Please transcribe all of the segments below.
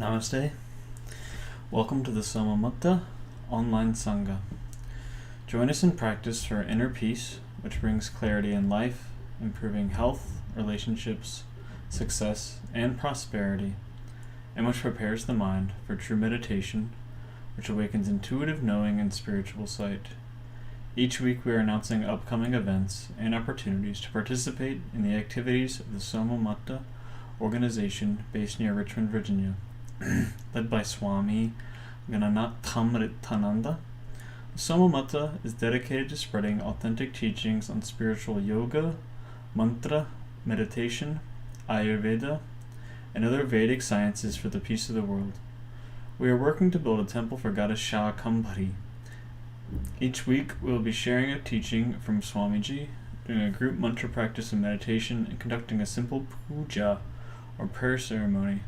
Namaste. Welcome to the Soma Matha online Sangha. Join us in practice for inner peace, which brings clarity in life, improving health, relationships, success, and prosperity, and which prepares the mind for true meditation, which awakens intuitive knowing and spiritual sight. Each week we are announcing upcoming events and opportunities to participate in the activities of the Soma Matha organization based near Richmond, Virginia. Led by Swami Gananathamritananda, Soma Matha is dedicated to spreading authentic teachings on spiritual yoga, mantra, meditation, Ayurveda, and other Vedic sciences for the peace of the world. We are working to build a temple for goddess Shakambhari. Each week we will be sharing a teaching from Swamiji, doing a group mantra practice and meditation, and conducting a simple puja or prayer ceremony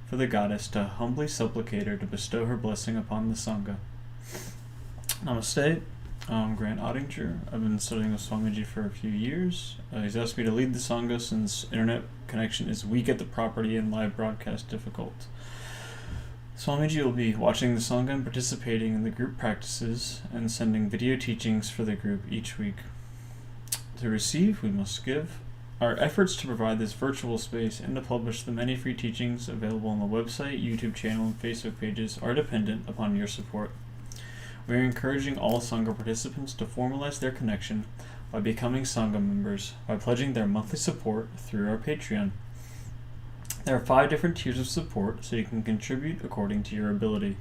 for the goddess to humbly supplicate her to bestow her blessing upon the Sangha. Namaste. I'm Grant Ottinger. I've been studying with Swamiji for a few years. He's asked me to lead the Sangha since internet connection is weak at the property and live broadcast difficult. Swamiji will be watching the Sangha and participating in the group practices and sending video teachings for the group each week. To receive, we must give. Our efforts to provide this virtual space and to publish the many free teachings available on the website, YouTube channel, and Facebook pages are dependent upon your support. We are encouraging all Sangha participants to formalize their connection by becoming Sangha members by pledging their monthly support through our Patreon. There are 5 different tiers of support, so you can contribute according to your ability.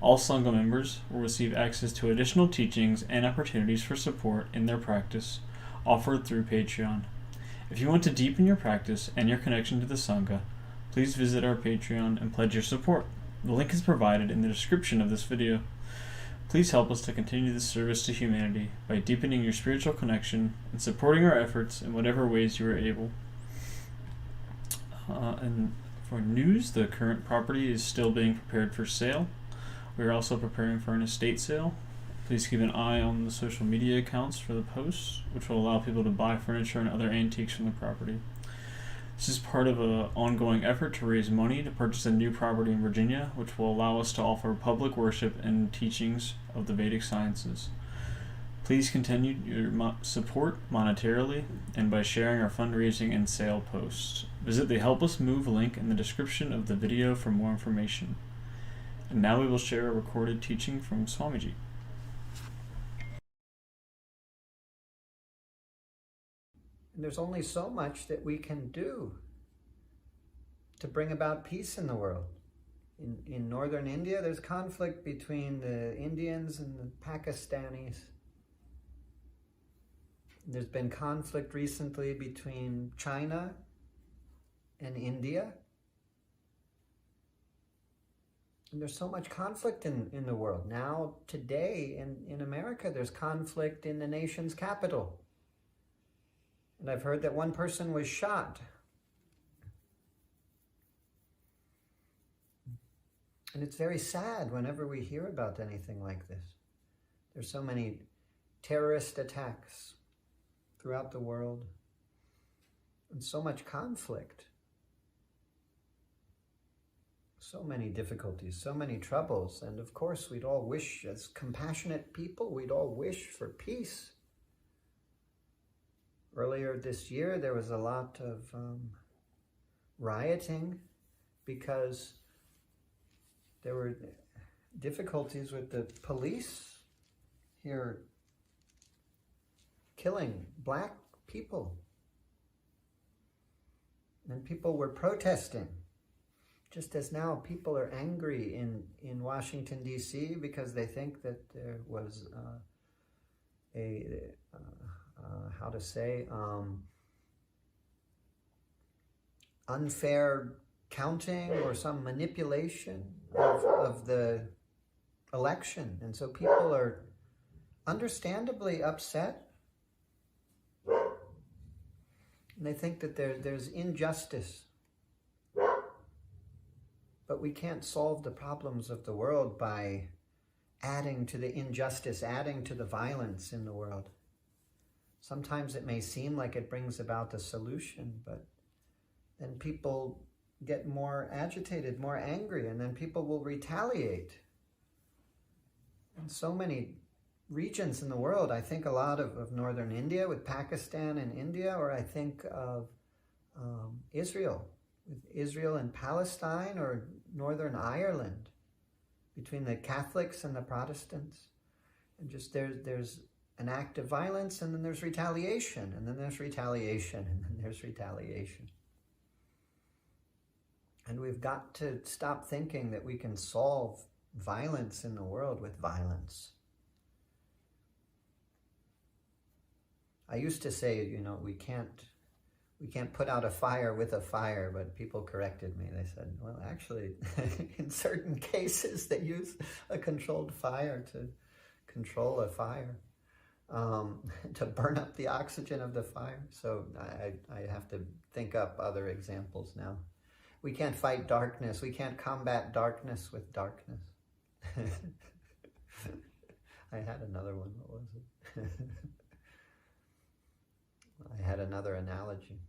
All Sangha members will receive access to additional teachings and opportunities for support in their practice offered through Patreon. If you want to deepen your practice and your connection to the Sangha, please visit our Patreon and pledge your support. The link is provided in the description of this video. Please help us to continue this service to humanity by deepening your spiritual connection and supporting our efforts in whatever ways you are able. And for news, the current property is still being prepared for sale. We are also preparing for an estate sale. Please keep an eye on the social media accounts for the posts, which will allow people to buy furniture and other antiques from the property. This is part of an ongoing effort to raise money to purchase a new property in Virginia, which will allow us to offer public worship and teachings of the Vedic sciences. Please continue your support monetarily and by sharing our fundraising and sale posts. Visit the Help Us Move link in the description of the video for more information. And now we will share a recorded teaching from Swamiji. There's only so much that we can do to bring about peace in the world. In northern India, there's conflict between the Indians and the Pakistanis. There's been conflict recently between China and India. And there's so much conflict in the world. Now, today, in America, there's conflict in the nation's capital. And I've heard that one person was shot. And it's very sad whenever we hear about anything like this. There's so many terrorist attacks throughout the world, and so much conflict, so many difficulties, so many troubles. And of course, we'd all wish, as compassionate people, we'd all wish for peace. Earlier this year, there was a lot of rioting because there were difficulties with the police here killing black people. And people were protesting, just as now people are angry in Washington, D.C. because they think that there was unfair counting or some manipulation of the election. And so people are understandably upset. And they think that there's injustice. But we can't solve the problems of the world by adding to the injustice, adding to the violence in the world. Sometimes it may seem like it brings about the solution, but then people get more agitated, more angry, and then people will retaliate. In so many regions in the world, I think a lot of northern India with Pakistan and India, or I think of Israel, with Israel and Palestine, or Northern Ireland, between the Catholics and the Protestants. And just there's an act of violence, and then there's retaliation, and then there's retaliation, and then there's retaliation. And we've got to stop thinking that we can solve violence in the world with violence. I used to say, we can't put out a fire with a fire, but people corrected me. They said, well, actually, in certain cases, they use a controlled fire to control a fire, to burn up the oxygen of the fire. So I have to think up other examples now. We can't fight darkness. We can't combat darkness with darkness. I had another one. What was it? I had another analogy.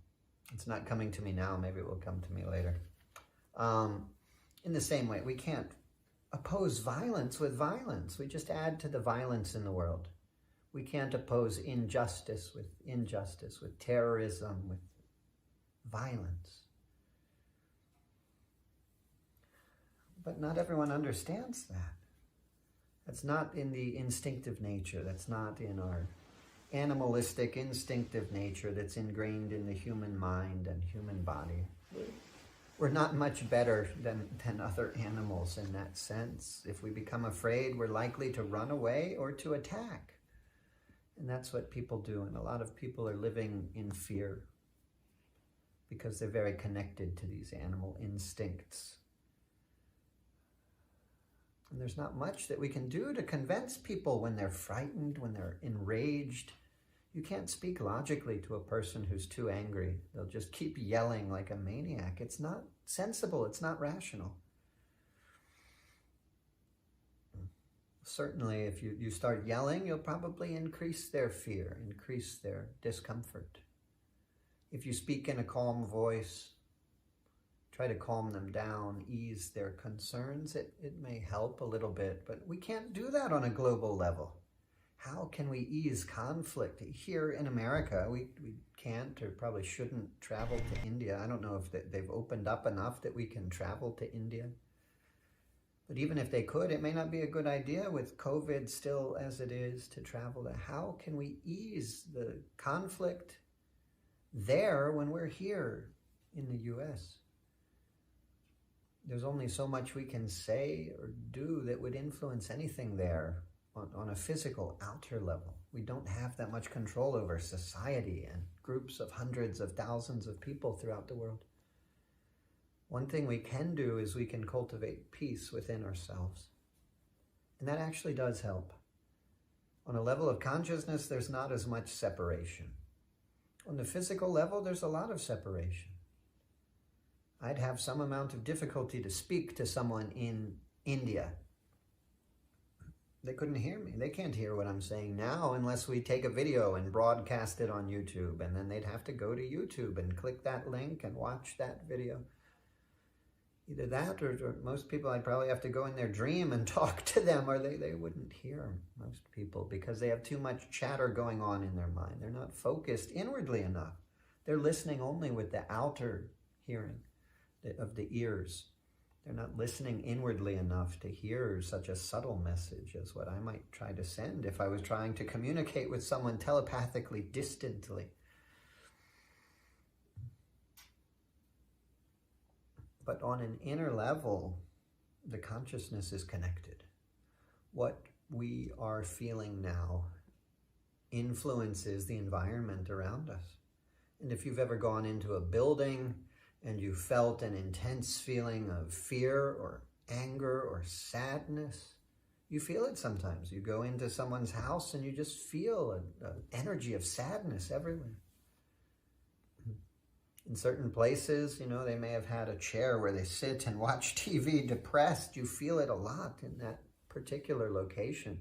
It's not coming to me now. Maybe it will come to me later. In the same way, we can't oppose violence with violence. We just add to the violence in the world. We can't oppose injustice, with terrorism, with violence. But not everyone understands that. That's not in the instinctive nature. That's not in our animalistic, instinctive nature that's ingrained in the human mind and human body. We're not much better than other animals in that sense. If we become afraid, we're likely to run away or to attack. And that's what people do. And a lot of people are living in fear because they're very connected to these animal instincts. And there's not much that we can do to convince people when they're frightened, when they're enraged. You can't speak logically to a person who's too angry. They'll just keep yelling like a maniac. It's not sensible. It's not rational. Certainly, if you start yelling, you'll probably increase their fear, increase their discomfort. If you speak in a calm voice, try to calm them down, ease their concerns, it may help a little bit, but we can't do that on a global level. How can we ease conflict? Here in America, we can't or probably shouldn't travel to India. I don't know if they've opened up enough that we can travel to India. But even if they could, it may not be a good idea with COVID still as it is to travel there. How can we ease the conflict there when we're here in the U.S.? There's only so much we can say or do that would influence anything there on a physical, outer level. We don't have that much control over society and groups of hundreds of thousands of people throughout the world. One thing we can do is we can cultivate peace within ourselves. And that actually does help. On a level of consciousness, there's not as much separation. On the physical level, there's a lot of separation. I'd have some amount of difficulty to speak to someone in India. They couldn't hear me. They can't hear what I'm saying now unless we take a video and broadcast it on YouTube. And then they'd have to go to YouTube and click that link and watch that video. Either that or most people, I'd probably have to go in their dream and talk to them, or they wouldn't hear, most people, because they have too much chatter going on in their mind. They're not focused inwardly enough. They're listening only with the outer hearing of the ears. They're not listening inwardly enough to hear such a subtle message as what I might try to send if I was trying to communicate with someone telepathically, distantly. But on an inner level, the consciousness is connected. What we are feeling now influences the environment around us. And if you've ever gone into a building and you felt an intense feeling of fear or anger or sadness, you feel it sometimes. You go into someone's house and you just feel an energy of sadness everywhere. In certain places, they may have had a chair where they sit and watch TV depressed. You feel it a lot in that particular location.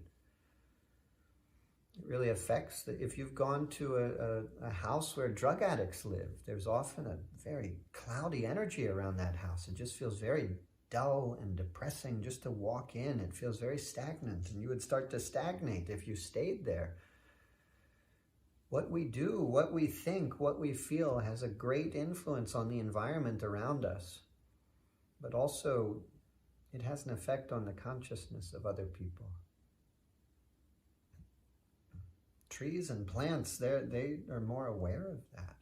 It really affects, if you've gone to a house where drug addicts live, there's often a very cloudy energy around that house. It just feels very dull and depressing just to walk in. It feels very stagnant, and you would start to stagnate if you stayed there. What we do, what we think, what we feel has a great influence on the environment around us, but also it has an effect on the consciousness of other people. Trees and plants, they are more aware of that.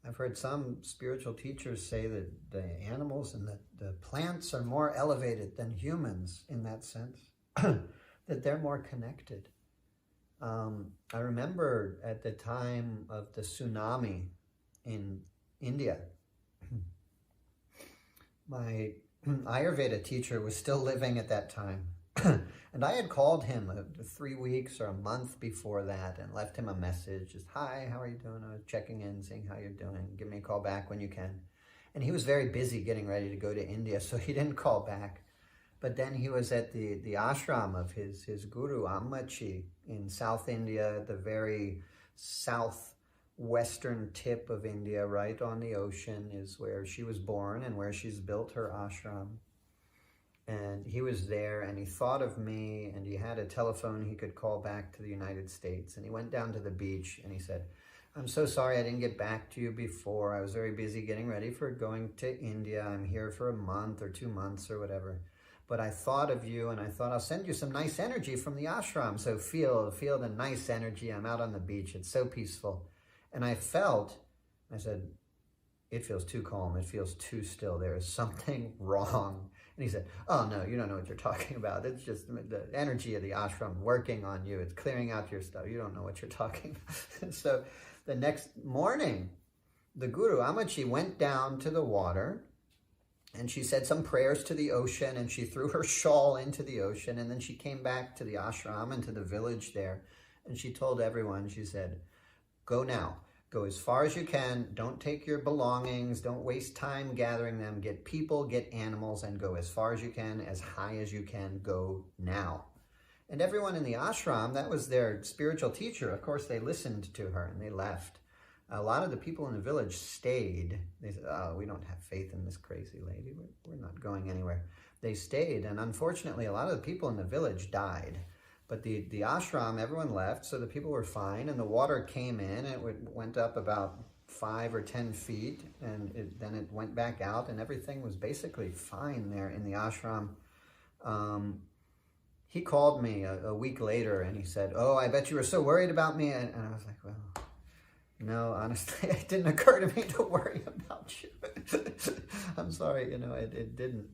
I've heard some spiritual teachers say that the animals and the plants are more elevated than humans in that sense, that they're more connected. I remember at the time of the tsunami in India, my Ayurveda teacher was still living at that time. And I had called him 3 weeks or a month before that and left him a message, just, hi, how are you doing? I was checking in, seeing how you're doing. Give me a call back when you can. And he was very busy getting ready to go to India, so he didn't call back. But then he was at the ashram of his guru, Ammachi, in South India, the very southwestern tip of India, right on the ocean, is where she was born and where she's built her ashram. And he was there, and he thought of me, and he had a telephone he could call back to the United States. And he went down to the beach, and he said, I'm so sorry I didn't get back to you before. I was very busy getting ready for going to India. I'm here for a month or 2 months or whatever. But I thought of you, and I thought I'll send you some nice energy from the ashram. So feel the nice energy. I'm out on the beach. It's so peaceful. And I said, it feels too calm. It feels too still. There is something wrong. And he said, oh, no, you don't know what you're talking about. It's just the energy of the ashram working on you. It's clearing out your stuff. You don't know what you're talking about. So the next morning, the guru, Ammachi, went down to the water, and she said some prayers to the ocean, and she threw her shawl into the ocean, and then she came back to the ashram and to the village there, and she told everyone, she said, go now. Go as far as you can. Don't take your belongings. Don't waste time gathering them. Get people, get animals, and go as far as you can, as high as you can. Go now. And everyone in the ashram, that was their spiritual teacher. Of course, they listened to her and they left. A lot of the people in the village stayed. They said, oh, we don't have faith in this crazy lady. We're not going anywhere. They stayed, and unfortunately, a lot of the people in the village died. But the ashram, everyone left, so the people were fine, and the water came in, and it went up about 5 or 10 feet, and then it went back out, and everything was basically fine there in the ashram. He called me a week later, and he said, oh, I bet you were so worried about me, and I was like, well, no, honestly, it didn't occur to me to worry about you. I'm sorry, it didn't.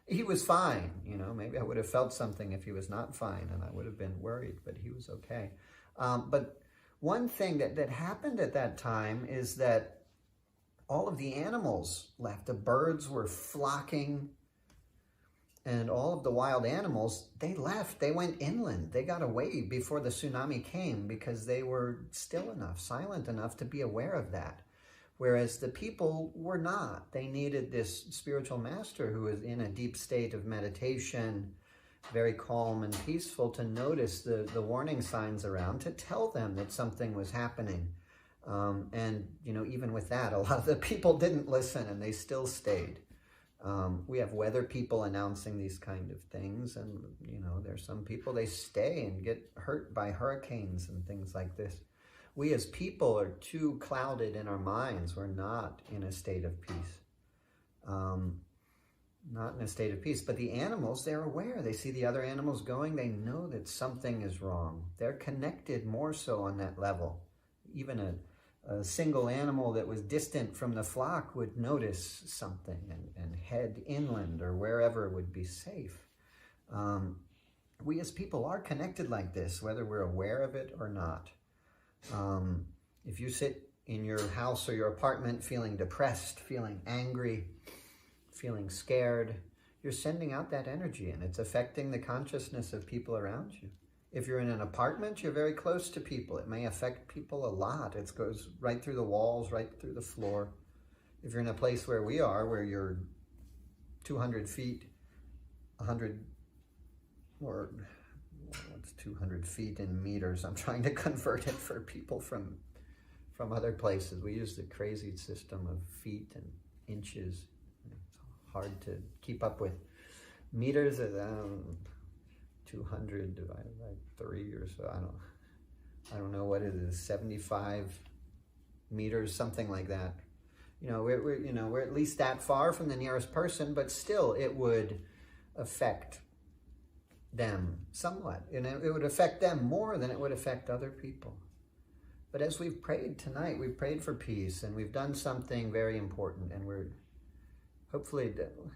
He was fine, maybe I would have felt something if he was not fine, and I would have been worried, but he was okay. But one thing that happened at that time is that all of the animals left. The birds were flocking, and all of the wild animals, they left. They went inland. They got away before the tsunami came because they were still enough, silent enough to be aware of that. Whereas the people were not. They needed this spiritual master who was in a deep state of meditation, very calm and peaceful, to notice the warning signs around, to tell them that something was happening. And even with that, a lot of the people didn't listen, and they still stayed. We have weather people announcing these kind of things, and there's some people, they stay and get hurt by hurricanes and things like this. We as people are too clouded in our minds. We're not in a state of peace. Not in a state of peace. But the animals, they're aware. They see the other animals going. They know that something is wrong. They're connected more so on that level. Even a single animal that was distant from the flock would notice something and head inland or wherever would be safe. We as people are connected like this, whether we're aware of it or not. If you sit in your house or your apartment feeling depressed, feeling angry, feeling scared, you're sending out that energy, and it's affecting the consciousness of people around you. If you're in an apartment, you're very close to people. It may affect people a lot. It goes right through the walls, right through the floor. If you're in a place where we are, where you're 200 feet, 100, or it's 200 feet in meters. I'm trying to convert it for people from other places. We use the crazy system of feet and inches. It's hard to keep up with. Meters is 200 divided by 3 or so. I don't know what it is. 75 meters, something like that. We're at least that far from the nearest person, but still it would affect them somewhat, and it would affect them more than it would affect other people. But as we've prayed tonight, we've prayed for peace, and we've done something very important, and we're hopefully,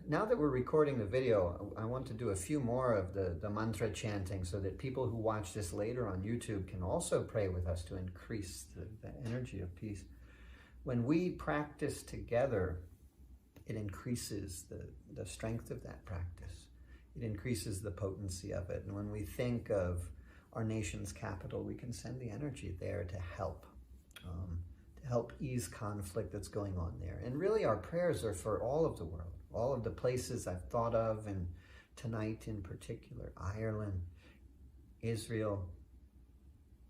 now that we're recording the video, I want to do a few more of the mantra chanting so that people who watch this later on YouTube can also pray with us to increase the energy of peace. When we practice together, it increases the strength of that practice. It increases the potency of it. And when we think of our nation's capital, we can send the energy there to help ease conflict that's going on there. And really our prayers are for all of the world, all of the places I've thought of, and tonight in particular, Ireland, Israel,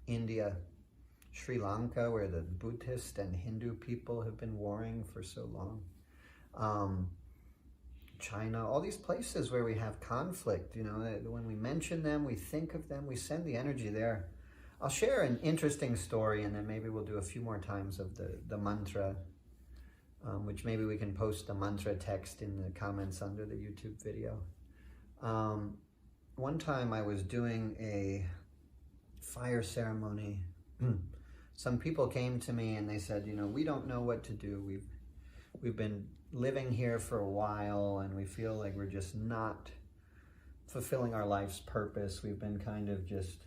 India, Sri Lanka, where the Buddhist and Hindu people have been warring for so long. China, all these places where we have conflict, when we mention them, we think of them, we send the energy there. I'll share an interesting story, and then maybe we'll do a few more times of the mantra, which maybe we can post the mantra text in the comments under the YouTube video. One time I was doing a fire ceremony. Some people came to me and they said, we don't know what to do. We've been living here for a while, and we feel like we're just not fulfilling our life's purpose. We've been kind of just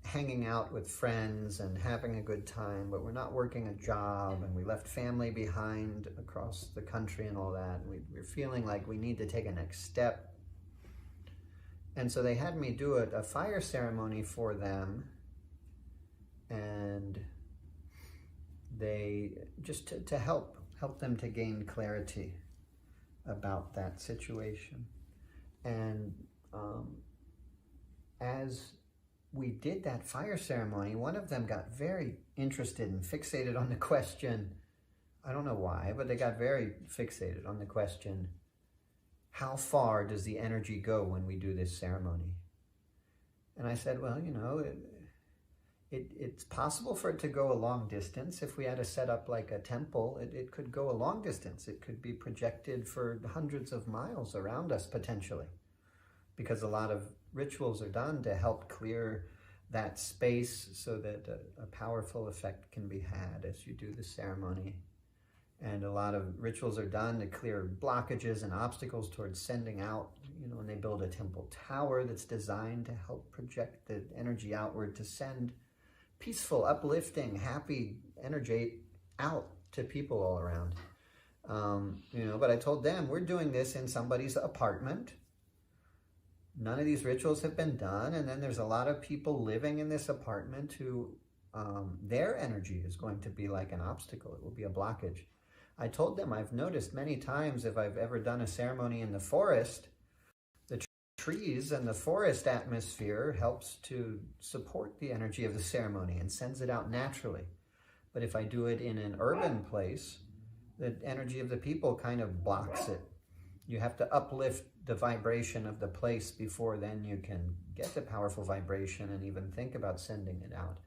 hanging out with friends and having a good time, but we're not working a job, and we left family behind across the country and all that. And we're feeling like we need to take a next step. And so they had me do a fire ceremony for them, and they just to help them to gain clarity about that situation. And as we did that fire ceremony, one of them got very interested and fixated on the question, I don't know why, but they got very fixated on the question, how far does the energy go when we do this ceremony? And I said, well, it's possible for it to go a long distance. If we had to set up like a temple, it could go a long distance. It could be projected for hundreds of miles around us potentially, because a lot of rituals are done to help clear that space so that a powerful effect can be had as you do the ceremony. And a lot of rituals are done to clear blockages and obstacles towards sending out, and they build a temple tower that's designed to help project the energy outward to send peaceful, uplifting, happy energy out to people all around. But I told them, we're doing this in somebody's apartment. None of these rituals have been done, and then there's a lot of people living in this apartment who their energy is going to be like an obstacle. It will be a blockage. I told them I've noticed many times if I've ever done a ceremony in the forest, the trees and the forest atmosphere helps to support the energy of the ceremony and sends it out naturally. But if I do it in an urban place, the energy of the people kind of blocks it. You have to uplift the vibration of the place before then you can get the powerful vibration and even think about sending it out.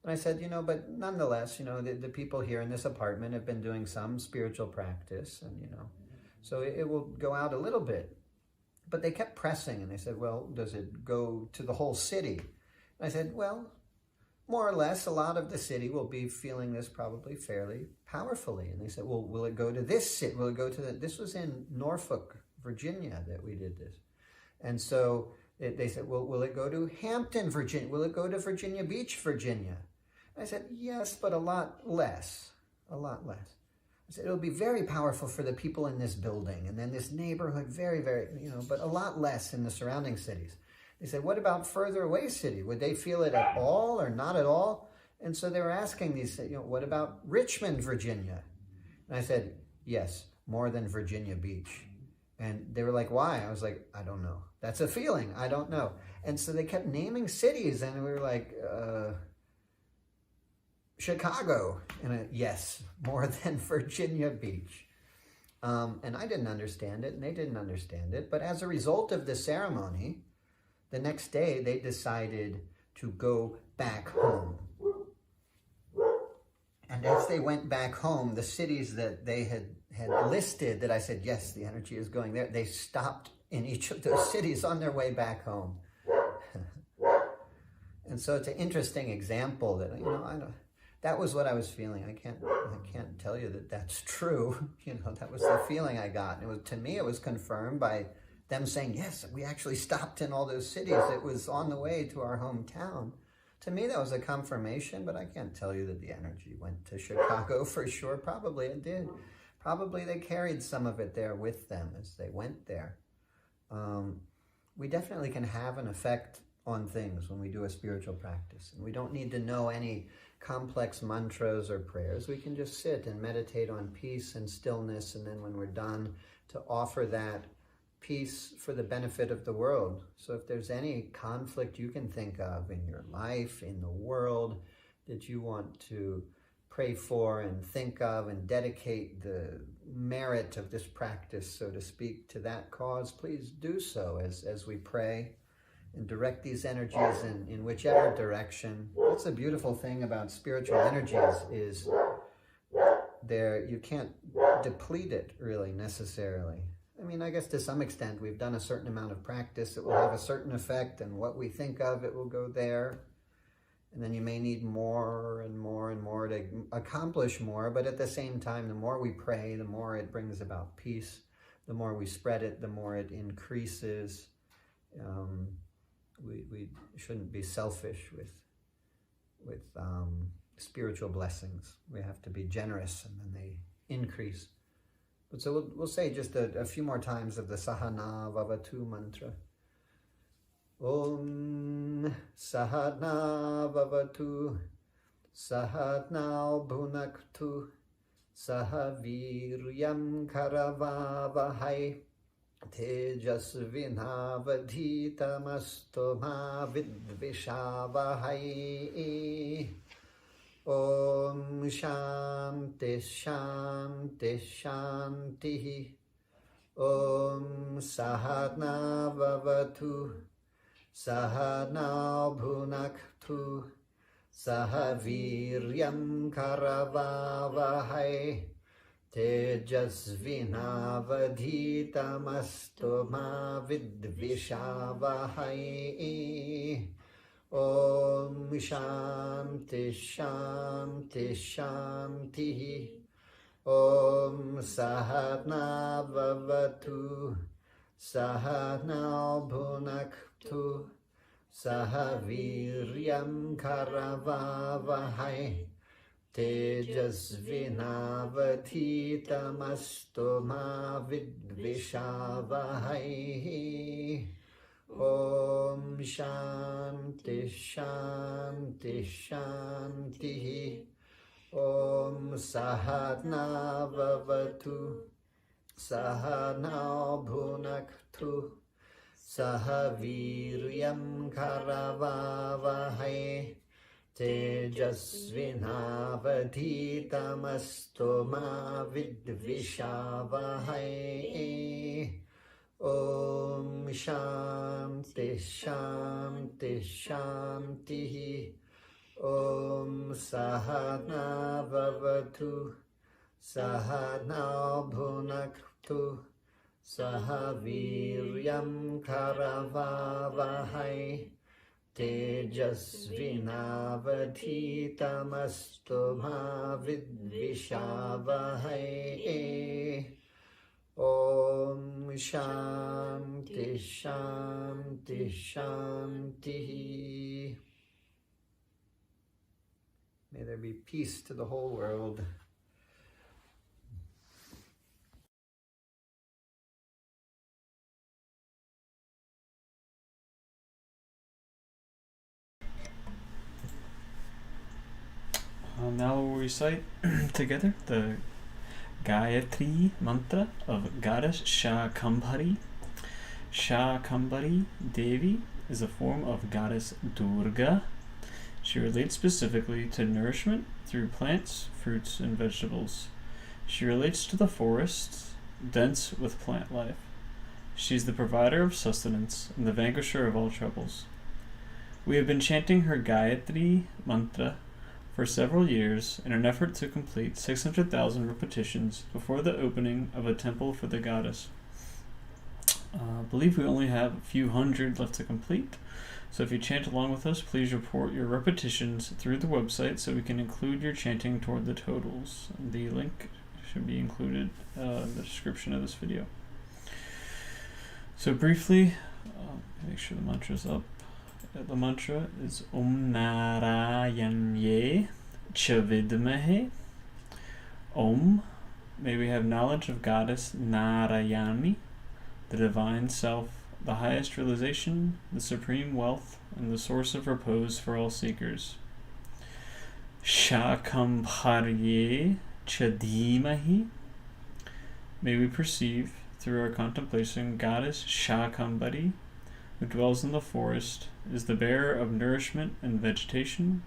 And I said, but nonetheless, the people here in this apartment have been doing some spiritual practice, and, so it will go out a little bit. But they kept pressing, and they said, well, does it go to the whole city? And I said, well, more or less, a lot of the city will be feeling this probably fairly powerfully. And they said, well, will it go to this city? Will it go to this was in Norfolk, Virginia, that we did this. And so they said, well, will it go to Hampton, Virginia? Will it go to Virginia Beach, Virginia? I said, yes, but a lot less. I said, it'll be very powerful for the people in this building, and then this neighborhood, very, very, but a lot less in the surrounding cities. They said, what about further away city? Would they feel it at all or not at all? And so they were asking these, what about Richmond, Virginia? And I said, yes, more than Virginia Beach. And they were like, why? I was like, I don't know. That's a feeling. I don't know. And so they kept naming cities, and we were like, Chicago. And yes, more than Virginia Beach. And I didn't understand it, and they didn't understand it. But as a result of the ceremony, the next day they decided to go back home. And as they went back home, the cities that they had listed, that I said, yes, the energy is going there, they stopped in each of those cities on their way back home. And so it's an interesting example that, that was what I was feeling. I can't tell you that that's true. That was the feeling I got. And to me, it was confirmed by them saying, yes, we actually stopped in all those cities. It was on the way to our hometown. To me, that was a confirmation, but I can't tell you that the energy went to Chicago for sure. Probably it did. Probably they carried some of it there with them as they went there. We definitely can have an effect on things when we do a spiritual practice. And we don't need to know any complex mantras or prayers. We can just sit and meditate on peace and stillness, and then when we're done, to offer that peace for the benefit of the world. So if there's any conflict you can think of in your life, in the world, that you want to pray for and think of and dedicate the merit of this practice, so to speak, to that cause, please do so as we pray and direct these energies in whichever direction. That's the beautiful thing about spiritual energies, is you can't deplete it really necessarily. I guess to some extent we've done a certain amount of practice, it will have a certain effect, and what we think of, it will go there. And then you may need more and more and more to accomplish more, but at the same time, the more we pray, the more it brings about peace. The more we spread it, the more it increases. We shouldn't be selfish with spiritual blessings. We have to be generous, and then they increase. But so we'll say just a few more times of the Sahana Vavatu mantra. Om Sahana Vavatu Sahatnao Bhunaktu Sahaviryam Karavavahai Tejasvinavadhitamasto ma vidvishavahai. Om Shanti Shanti Shanti. Om Sahana Vavatu Sahana Bhunaktu Sahaviryam Karavavahai Tejasvinavadhitamasto ma vidvishavahai. Om Shanti Shanti Shanti. Om Sahana Vavatu Sahana Bhunaktu Sahaviryam Karavavahai Tejasvinavadhitamasto ma vidvishavahai. Om Shanti Shanti Shanti. Om Sahana Vavatu Sahana Bhunaktu Sahaviryam Karavavahai Tejasvinavadhitamasto ma vidvishavahai. Om Shanti Shanti Shanti. Om Sahana Vavatu Sahana Bhunaktu Sahaviryam Karavavahai Tejasvinavadhitamasto ma vidvishavahai. Om Shanti Shanti Shanti. May there be peace to the whole world. Now we'll recite together the Gayatri mantra of goddess Shakambhari. Shakambhari Devi is a form of goddess Durga. She relates specifically to nourishment through plants, fruits, and vegetables. She relates to the forests, dense with plant life. She is the provider of sustenance and the vanquisher of all troubles. We have been chanting her Gayatri mantra for several years in an effort to complete 600,000 repetitions before the opening of a temple for the goddess. I believe we only have a few hundred left to complete, so if you chant along with us, please report your repetitions through the website so we can include your chanting toward the totals. The link should be included in the description of this video. So briefly, make sure the mantra's up. The mantra is Om Narayanye Chavidmahe. Om, may we have knowledge of Goddess Narayani, the Divine Self, the highest realization, the supreme wealth, and the source of repose for all seekers. Shakambhari Chadimahi, may we perceive through our contemplation Goddess Shakambhari, who dwells in the forest, is the bearer of nourishment and vegetation,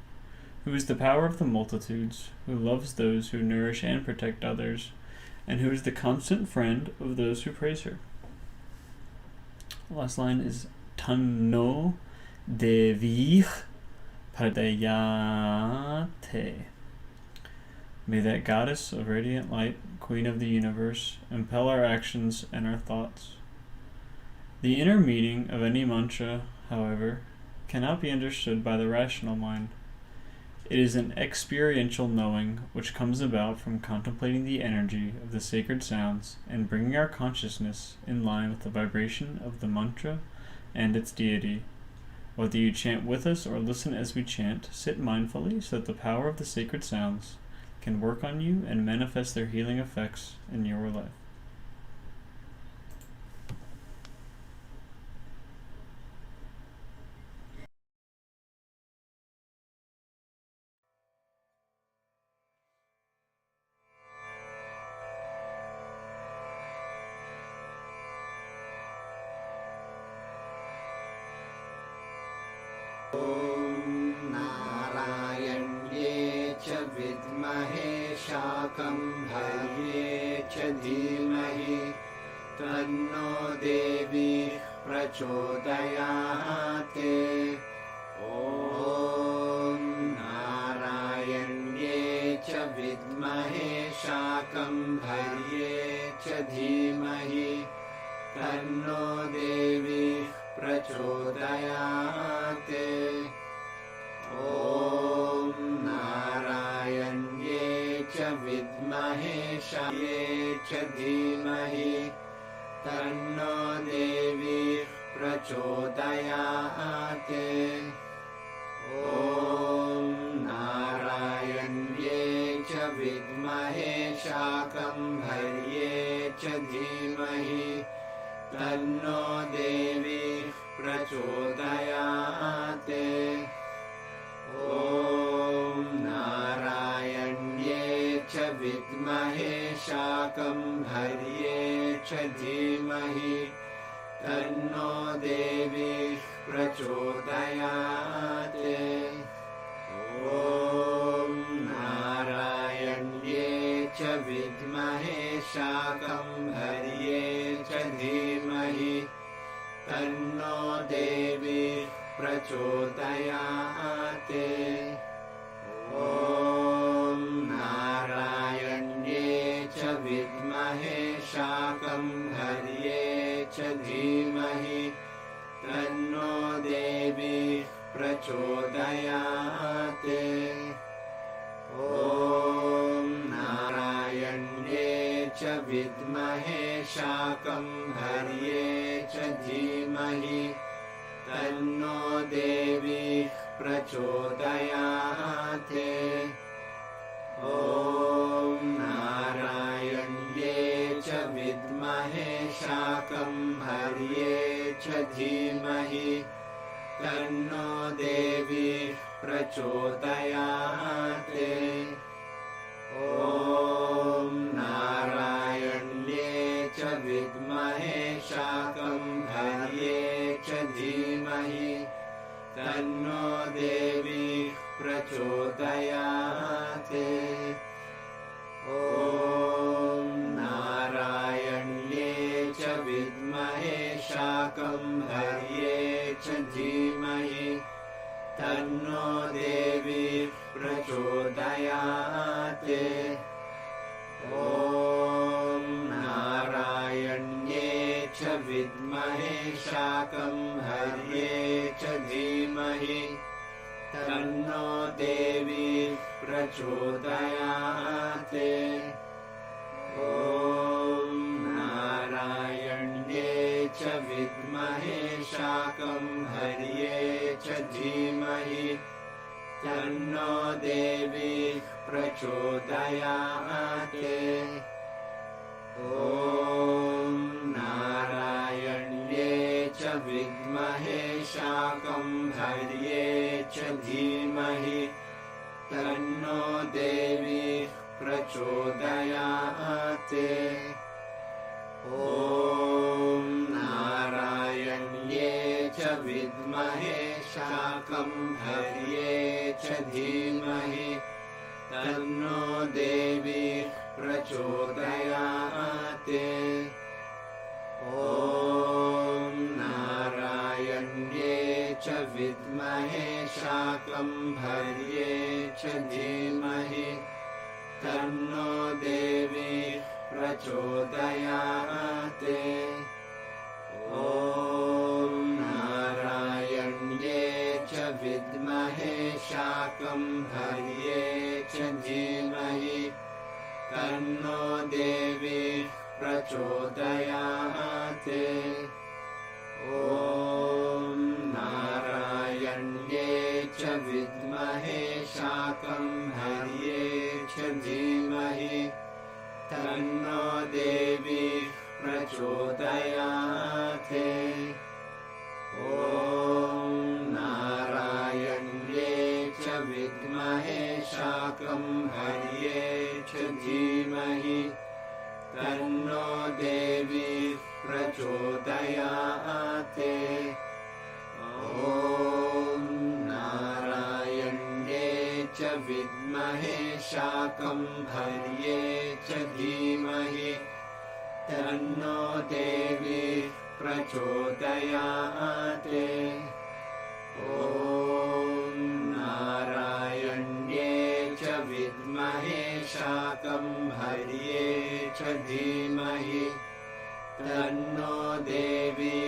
who is the power of the multitudes, who loves those who nourish and protect others, and who is the constant friend of those who praise her. The last line is Tanno Devih Pradayate. May that goddess of radiant light, Queen of the universe, impel our actions and our thoughts. The inner meaning of any mantra, however, cannot be understood by the rational mind. It is an experiential knowing which comes about from contemplating the energy of the sacred sounds and bringing our consciousness in line with the vibration of the mantra and its deity. Whether you chant with us or listen as we chant, sit mindfully so that the power of the sacred sounds can work on you and manifest their healing effects in your life. विद्महे शाकम्भर्ये च धीमहि तन्नो देवी प्रचोदयात्। ॐ नारायण्ये च विद्महे शाकम्भर्ये च धीमहि तन्नो देवी प्रचोदयात्। ॐ नारायण्ये च विद्महे शाये च धीमहि तन्नो देवी प्रचोदयात्। ॐ नारायण्ये च विद्महे शाकम्भर्ये च धीमहि तन्नो देवी प्रचोदयात्। ॐ नारायण्ये च विद्महे शाकम्भर्ये च धीमहि तन्नो देवी प्रचोदयात्। ॐ नारायण्ये च विद्महे शाकम्भर्ये च धीमहि तन्नो देवी प्रचोदयात्। ॐ नारायण्ये च विद्महे शाकम्भर्ये च धीमहि तन्नो देवी प्रचोदयात्। ॐ नारायण्ये च विद्महे शाकम्भर्ये च धीमहि तन्नो देवी प्रचोदयात्। ॐ नारायण्ये च विद्महे शाकम्भर्ये च धीमहि तन्नो देवी प्रचोदयात्। ॐ नारायण्ये ॐ नारायण्ये च विद्महे शाकम्भर्ये च धीमहि तन्नो देवी प्रचोदयात्। ॐ नारायण्ये च विद्महे शाकम्भर्ये च धीमहि तन्नो देवी प्रचोदयात्। ॐ नारायण्ये च विद्महे शाकम्भर्ये च धीमहि तन्नो देवी प्रचोदयात्। ॐ नारायण्ये च विद्महे शाकम्भर्ये च धीमहि तन्नो देवी प्रचोदयात्। ॐ नारायण्ये च विद्महे शाकम्भर्ये च धीमहि तन्नो देवी प्रचोदयात्। ॐ नारायण्ये च विद्महे शाकम्भर्ये च धीमहि तन्नो देवी प्रचोदयात्। ॐ नारायण्ये च विद्महे शाकम्भर्ये च धीमहि तन्नो देवी प्रचोदयात्। ॐ नारायण्ये च विद्महे शाकम्भर्ये च धीमहि तन्नो देवी प्रचोदयात्। ॐ नारायण्ये च विद्महे शाकम्भर्ये च धीमहि तन्नो देवी प्रचोदयात्। ॐ नारायण्ये च विद्महे शाकम्भर्ये च धीमहि तन्नो देवी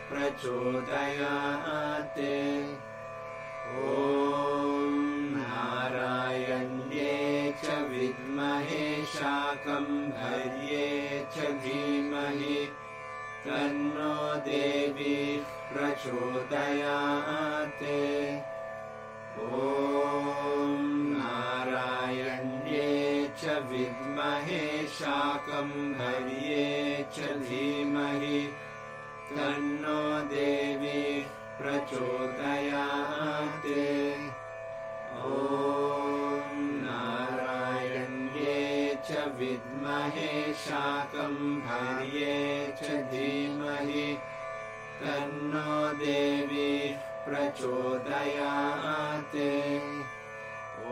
प्रचोदयात्। ॐ नारायण्ये च विद्महे शाकम्भर्ये च धीमहि तन्नो देवी प्रचोदयात्। ॐ नारायण्ये च विद्महे शाकम्भर्ये च धीमहि तन्नो देवी प्रचोदयात्। ॐ नारायण्ये च विद्महे शाकम्भर्ये च धीमहि तन्नो देवी प्रचोदयात्। ॐ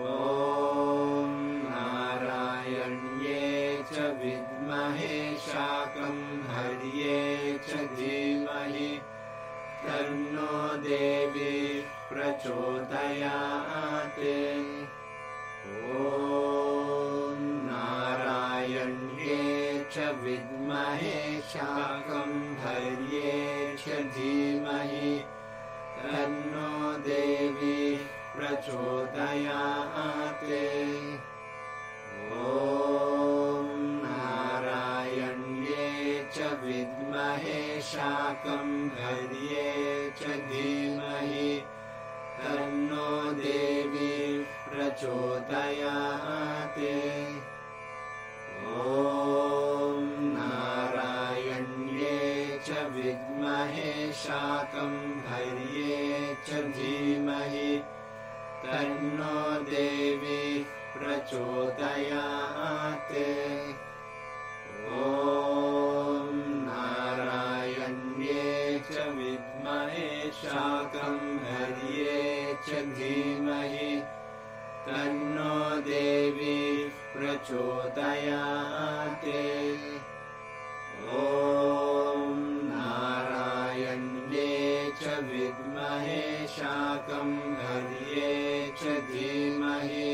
नारायण्ये च विद्महे शाकम्भर्ये च धीमहि तन्नो देवी प्रचोदयात्। ॐ नारायण्ये च विद्महे शाकम्भर्ये च धीमहि तन्नो देवी प्रचोदयात्। ॐ नारायण्ये च विद्महे शाकम्भर्ये च धीमहि तन्नो देवी प्रचोदयात्। ॐ नारायण्ये च विद्महे शाकम्भर्ये च धीमहि तन्नो देवी प्रचोदयात्। ॐ नारायण्ये च विद्महे शाकम्भर्ये च धीमहि तन्नो देवी प्रचोदयात्। ॐ नारायण्ये च विद्महे शाकम्भर्ये च धीमहि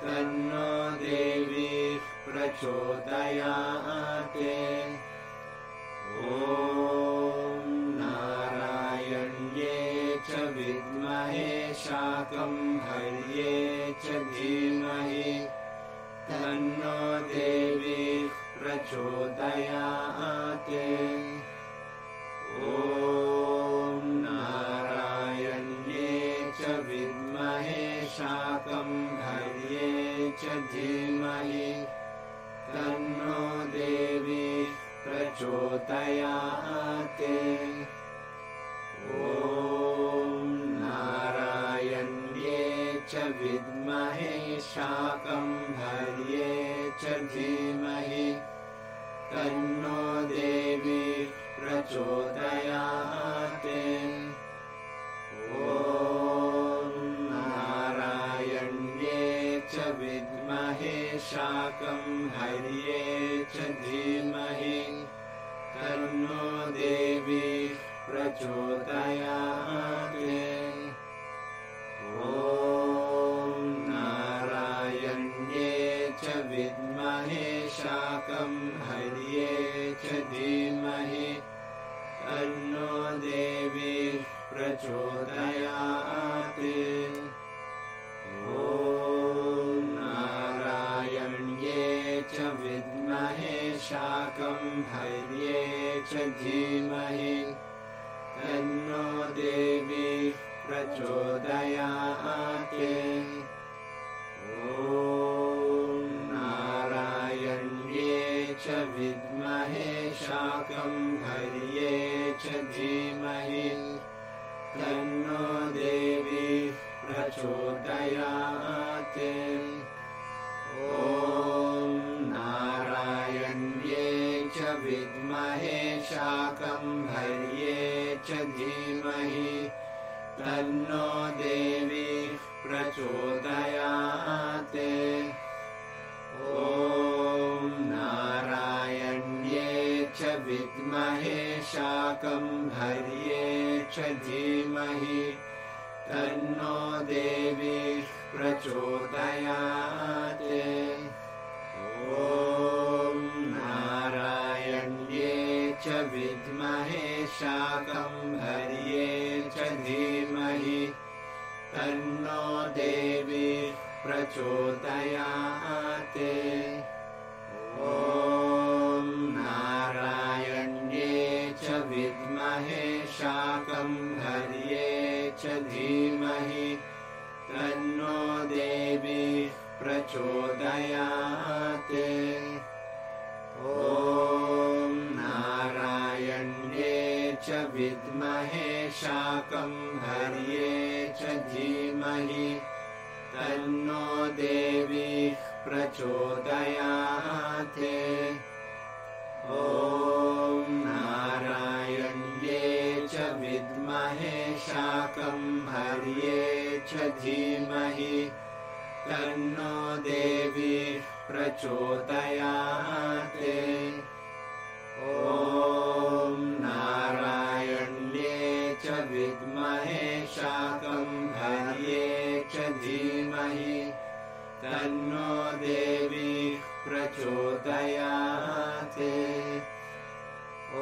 तन्नो तन्नो देवी प्रचोदयात्। ॐ नारायण्ये च विद्महे शाकम्भर्ये च धीमहि तन्नो देवी प्रचोदयात्। ॐ नारायण्ये च विद्महे शाकम्भर्ये च धीमहि तन्नो देवी प्रचोदयात्। ॐ नारायण्ये च विद्महे शाकम्भर्ये च धीमहि तन्नो देवी प्रचोदयात्। ॐ नारायण्ये च विद्महे शाकम्भर्ये च धीमहि तन्नो देवी प्रचोदयात्। ॐ नारायण्ये च विद्महे शाकम्भर्ये च धीमहि तन्नो देवी प्रचोदयात्। ॐ नारायण्ये च विद्महे शाकम्भर्ये च धीमहि तन्नो देवी प्रचोदयात्। ॐ नारायण्ये च विद्महे शाकम्भर्ये च धीमहि तन्नो देवी प्रचोदयात्। ॐ नारायण्ये च विद्महे शाकम्भर्ये च धीमहि तन्नो देवी प्रचोदयात्। ॐ नारायण्ये च विद्महे शाकम्भर्ये च धीमहि तन्नो देवी प्रचोदयात्। ॐ नारायण्ये च विद्महे शाकम्भर्ये च धीमहि तन्नो देवी प्रचोदयात्। ॐ नारायण्ये च विद्महे शाकम्भर्ये च धीमहि तन्नो देवी प्रचोदयात्। ॐ नारायण्ये च विद्महे शाकम्भर्ये च धीमहि तन्नो देवी प्रचोदयात्। ॐ नारायण्ये च विद्महे शाकम्भर्ये च धीमहि तन्नो देवी प्रचोदयात्। ॐ नारायण्ये च विद्महे शाकम्भर्ये च धीमहि तन्नो देवी प्रचोदयात्। ॐ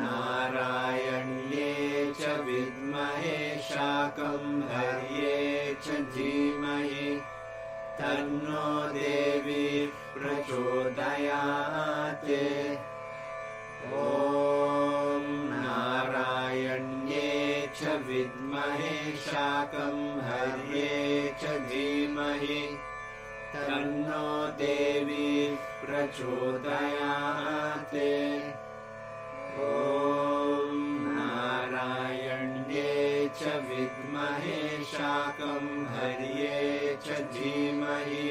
नारायण्ये च विद्महे शाकम्भर्ये च धीमहि तन्नो देवी प्रचोदयात्। ॐ नारायण्ये च विद्महे शाकम्भर्ये च धीमहि तन्नो देवी प्रचोदयात्। ॐ नारायण्ये च विद्महे शाकम्भर्ये च धीमहि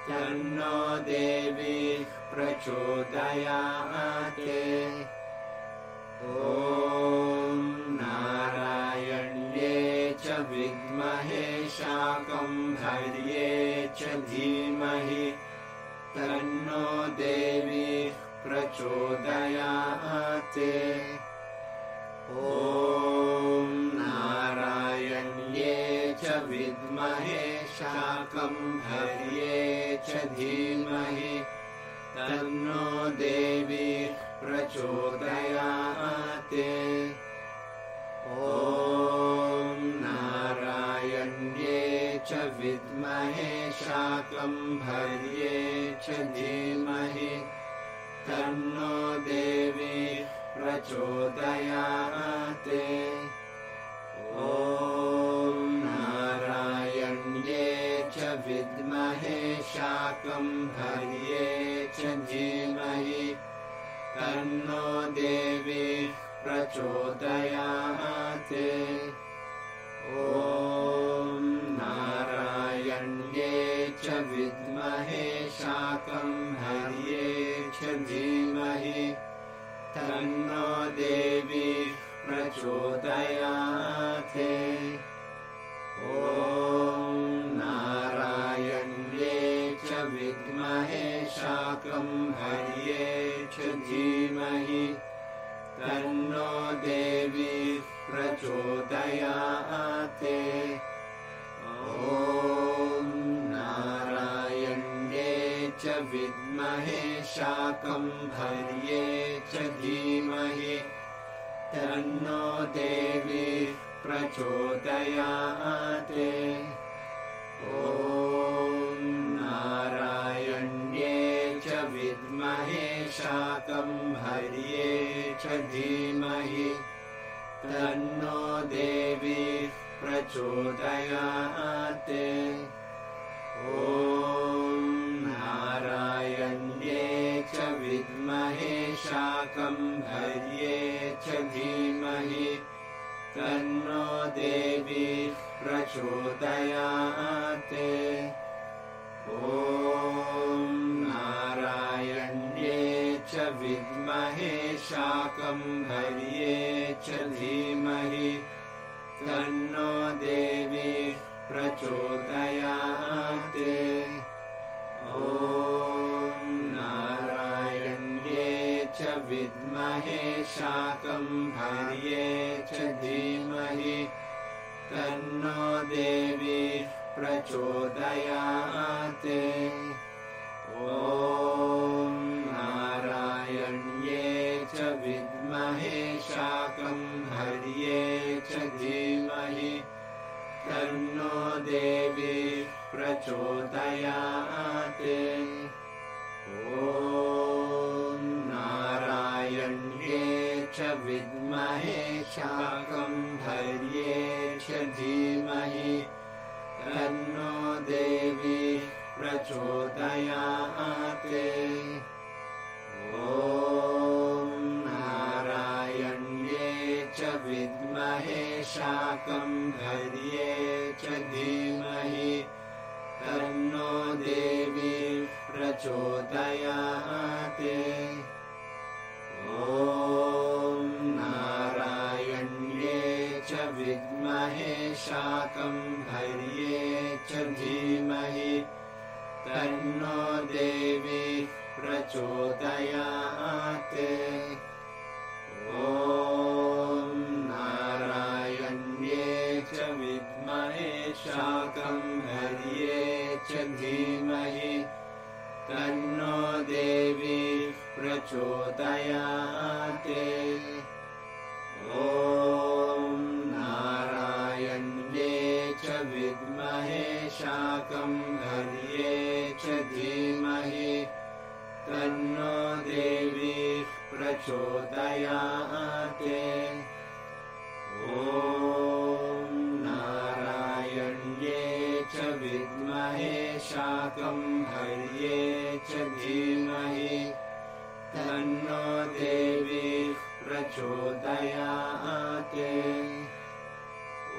तन्नो देवी प्रचोदयात्। ॐ नारायण्ये च विद्महे शाकम्भर्ये च धीमहि तन्नो देवी प्रचोदयात्। ॐ नारायण्ये च विद्महे शाकम्भर्ये हर्ये च धीमहि तन्नो देवी प्रचोदयात्। ॐ नारायण्ये च विद्महे शाकम्भर्ये च धीमहि तन्नो देवी प्रचोदयात्। ॐ नारायण्ये च विद्महे शाकम्भर्ये च धीमहि तन्नो देवी प्रचोदयात्। ॐ नारायण्ये च विद्महे शाकम्भर्ये च धीमहि तन्नो देवी प्रचोदयात्। ॐ नारायण्ये च विद्महे शाकम्भर्ये च धीमहि तन्नो देवी प्रचोदयात्। ॐ नारायण्ये च विद्महे शाकम्भर्ये च धीमहि तन्नो देवी प्रचोदयात्। ॐ नारायण्ये च विद्महे शाकम्भर्ये च धीमहि तन्नो देवी प्रचोदयात्। ॐ नारायण्ये च विद्महे शाकम्भर्ये च धीमहि तन्नो देवी प्रचोदयात्। ॐ नारायण्ये च विद्महे शाकम्भर्ये च धीमहि तन्नो देवी प्रचोदयात्। ॐ नारायण्ये च विद्महे शाकम्भर्ये च धीमहि तन्नो देवी प्रचोदयात्। ॐ नारायण्ये च विद्महे शाकम्भर्ये च धीमहि तन्नो देवी प्रचोदयात्। ॐ नारायण्ये च विद्महे शाकम्भर्ये च धीमहि तन्नो देवी प्रचोदयात्। ॐ नारायण्ये च विद्महे शाकम्भर्ये च धीमहि तन्नो देवी प्रचोदयात्। ॐ नारायण्ये च विद्महे शाकम्भर्ये च धीमहि तन्नो देवी प्रचोदयात्। ॐ नारायण्ये च विद्महे शाकम्भर्ये च धीमहि तन्नो देवी प्रचोदयात्। ॐ नारायण्ये च विद्महे शाकम्भर्ये च धीमहि तन्नो देवी प्रचोदयात्। ॐ नारायण्ये च विद्महे शाकम्भर्ये च धीमहि तन्नो देवी प्रचोदयात्।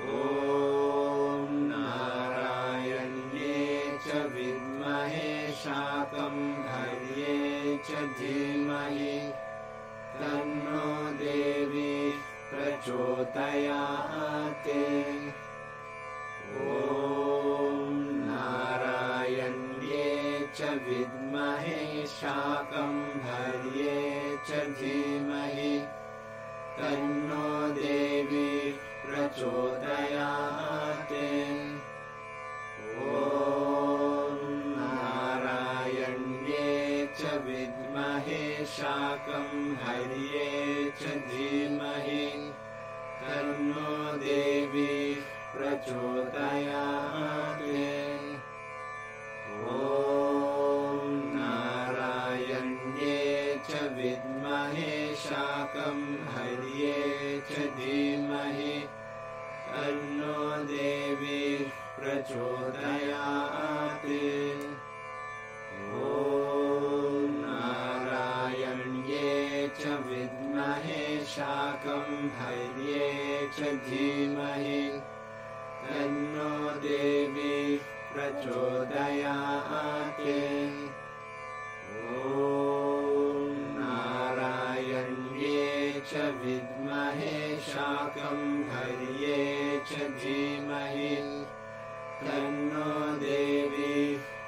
ॐ नारायण्ये च विद्महे शाकम्भर्ये च धीमहि तन्नो देवी प्रचोदयात्। ॐ नारायण्ये च विद्महे शाकम्भर्ये च धीमहि तन्नो देवी प्रचोदयात्। ॐ शाकम्भर्ये च धीमहि तन्नो देवी प्रचोदयात्। ॐ नारायण्ये च विद्महे शाकम्भर्ये च धीमहि तन्नो देवी प्रचोदयात्। ॐ नारायण्ये च विद्महे शाकम्भर्ये च धीमहि तन्नो देवी प्रचोदयात्। ॐ नारायण्ये च विद्महे शाकम्भर्ये च धीमहि तन्नो देवी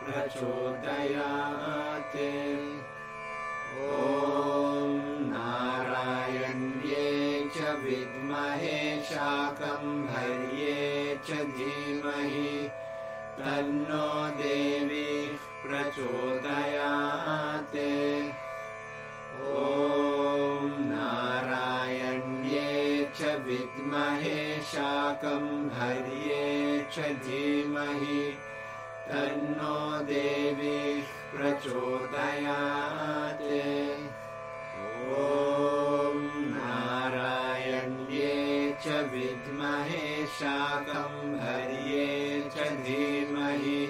प्रचोदयात्। ॐ नारायण्ये च विद्महे शाकम्भर्ये च धीमहि तन्नो देवी प्रचोदयात्। ॐ नारायण्ये च विद्महे शाकम्भर्ये च धीमहि तन्नो देवी प्रचोदयात्। ॐ नारायण्ये च विद्महे शाकम्भर्ये च धीमहि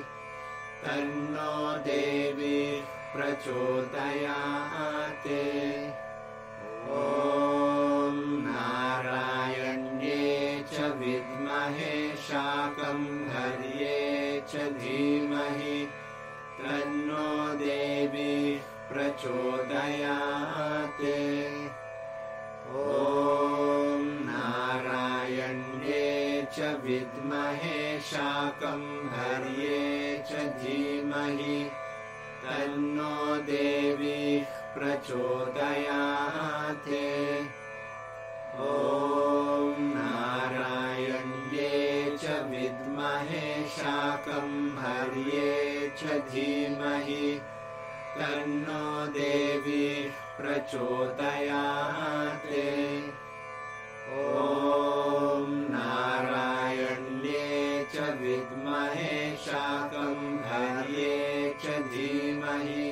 तन्नो देवी प्रचोदयात्। ॐ नारायण्ये च विद्महे शाकम्भर्ये च धीमहि तन्नो देवी प्रचोदयात्। ॐ नारायण्ये च विद्महे शाकम्भर्ये च धीमहि तन्नो देवी प्रचोदयात्। ॐ नारायण्ये च विद्महे शाकम्भर्ये च धीमहि तन्नो देवी प्रचोदयात्। ॐ नारायण्ये च विद्महे शाकम्भर्ये च धीमहि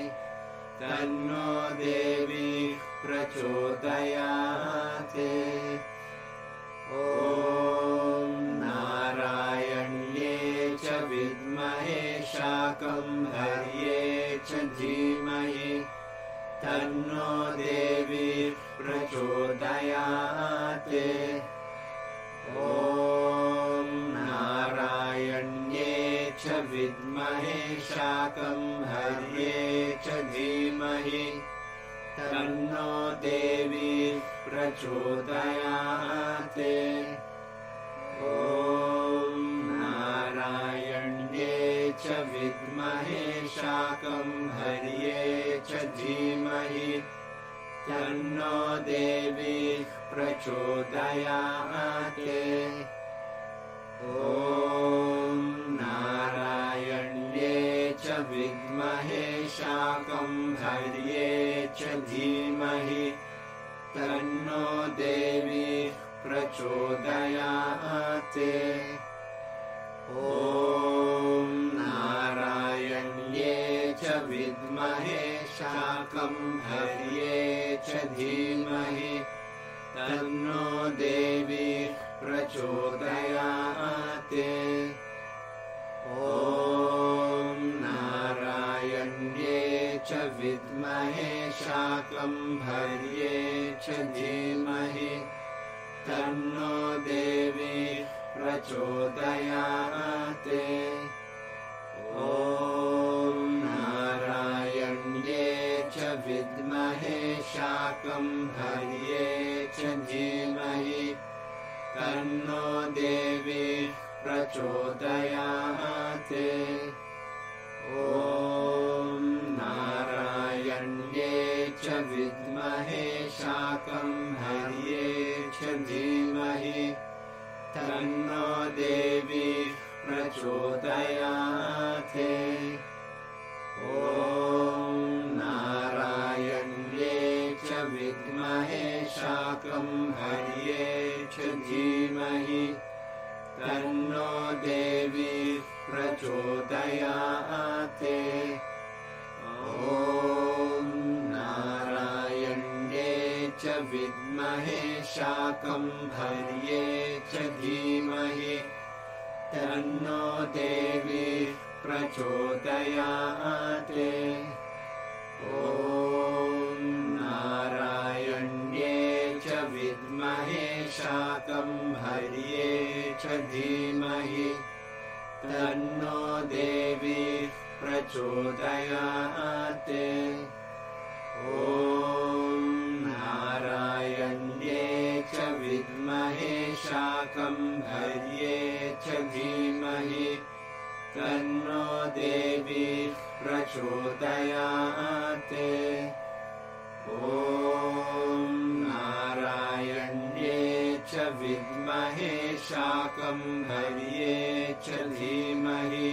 तन्नो देवी प्रचोदयात्। ॐ नारायण्ये च विद्महे शाकम्भर्ये च धीमहि तन्नो देवी प्रचोदयात्। ॐ नारायण्ये च विद्महे शाकम्भर्ये च धीमहि तन्नो देवी प्रचोदयात्। ॐ नारायण्ये च विद्महे शाकम्भर्ये च धीमहि तन्नो देवी प्रचोदयात्। ॐ नारायण्ये च विद्महे शाकम्भर्ये च धीमहि तन्नो देवी प्रचोदयात्। ॐ नारायण्ये च विद्महे शाकम्भर्ये च धीमहि तन्नो देवी प्रचोदयात्। ॐ नारायण्ये च विद्महे शाकम्भर्ये च धीमहि तन्नो देवी प्रचोदयात्। ॐ नारायण्ये च विद्महे शाकम्भर्ये च धीमहि तन्नो देवी प्रचोदयात्। ॐ नारायण्ये च विद्महे शाकम्भर्ये च धीमहि तन्नो देवी प्रचोदयात्। ॐ नारायण्ये विद्महे शाकम्भर्ये च धीमहि तन्नो देवी प्रचोदयात्। ॐ नारायण्ये च विद्महे शाकम्भर्ये च धीमहि तन्नो देवी प्रचोदयात्। ॐ नारायण्ये च विद्महे शाकम्भर्ये च धीमहि तन्नो देवी प्रचोदयात्। ॐ नारायण्ये च विद्महे शाकम्भर्ये च धीमहि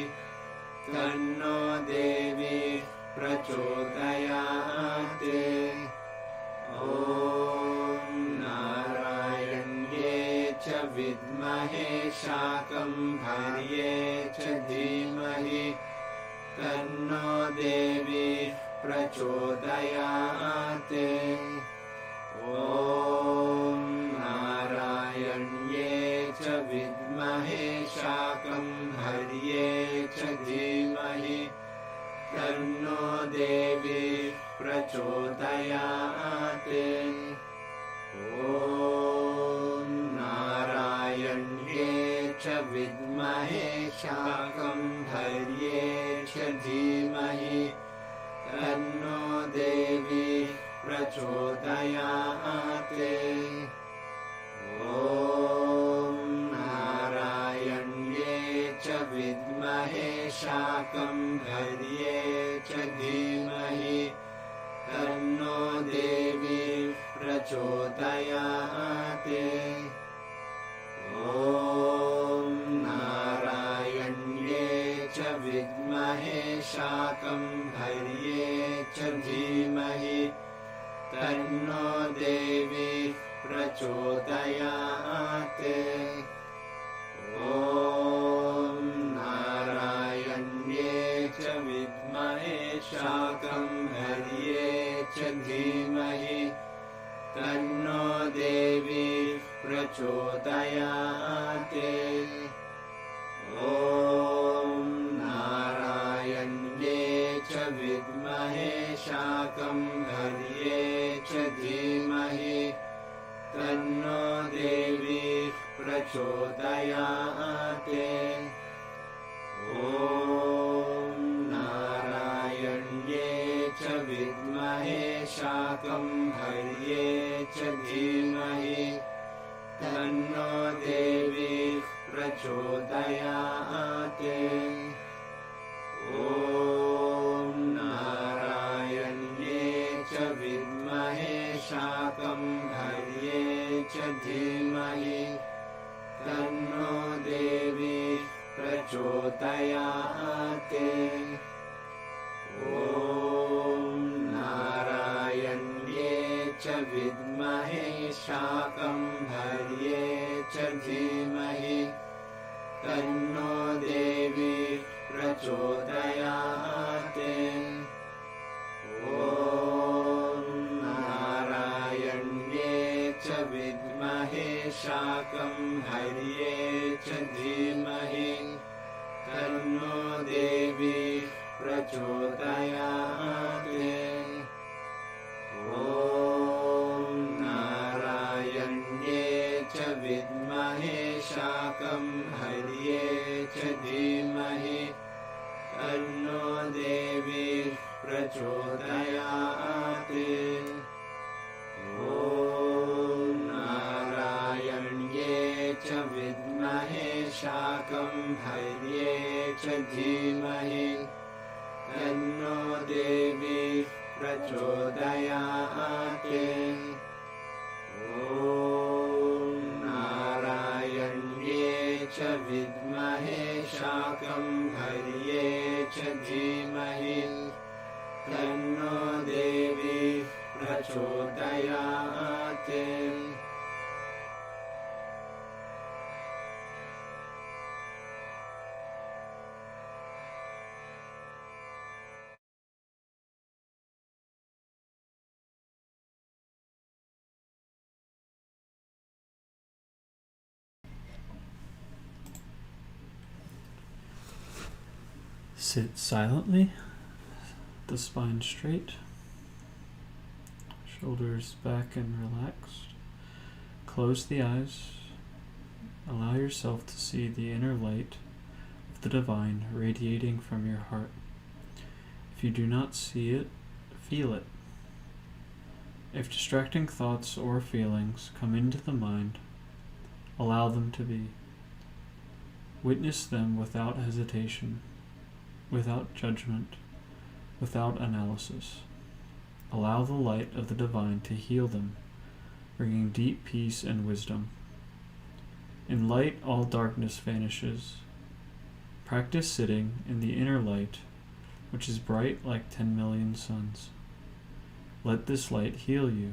तन्नो देवी प्रचोदयात्। ॐ नारायण्ये च विद्महे शाकम्भर्ये च धीमहि तन्नो देवी प्रचोदयात्। ॐ नारायण्ये च विद्महे शाकम्भर्ये च धीमहि तन्नो देवी प्रचोदयात्। ॐ नारायण्ये च विद्महे शाकम्भर्ये च धीमहि तन्नो देवी प्रचोदयात्। ॐ नारायण्ये च विद्महे शाकम्भर्ये च धीमहि तन्नो देवी प्रचोदयात्। ॐ नारायण्ये च विद्महे शाकम्भर्ये च धीमहि तन्नो देवी प्रचोदयात्। ॐ नारायण्ये च विद्महे शाकम्भर्ये च धीमहि तन्नो देवी प्रचोदयात्। ॐ नारायण्ये च विद्महे शाकम्भर्ये च धीमहि तन्नो देवी प्रचोदयात्। ॐ नारायण्ये च विद्महे शाकम्भर्ये च धीमहि तन्नो देवी प्रचोदयात्। ॐ नारायण्ये च विद्महे शाकम्भर्ये च धीमहि तन्नो देवी प्रचोदयात्। ॐ नारायण्ये च विद्महे शाकम्भर्ये च धीमहि तन्नो देवी प्रचोदयात्। ॐ नारायण्ये च विद्महे शाकम्भर्ये च धीमहि तन्नो देवी प्रचोदयात्। ॐ नारायण्ये च विद्महे शाकम्भर्ये च धीमहि तन्नो देवी प्रचोदयात्। ॐ नारायण्ये च विद्महे शाकम्भर्ये च धीमहि तन्नो देवी प्रचोदयात्। ॐ नारायण्ये च विद्महे शाकम्भर्ये च धीमहि तन्नो देवी प्रचोदयात्। Sit silently, the spine straight, shoulders back and relaxed. Close the eyes. Allow yourself to see the inner light of the divine radiating from your heart. If you do not see it, feel it. If distracting thoughts or feelings come into the mind, allow them to be. Witness them without hesitation, without judgment, without analysis. Allow the light of the divine to heal them, bringing deep peace and wisdom. In light, all darkness vanishes. Practice sitting in the inner light, which is bright like 10 million suns. Let this light heal you.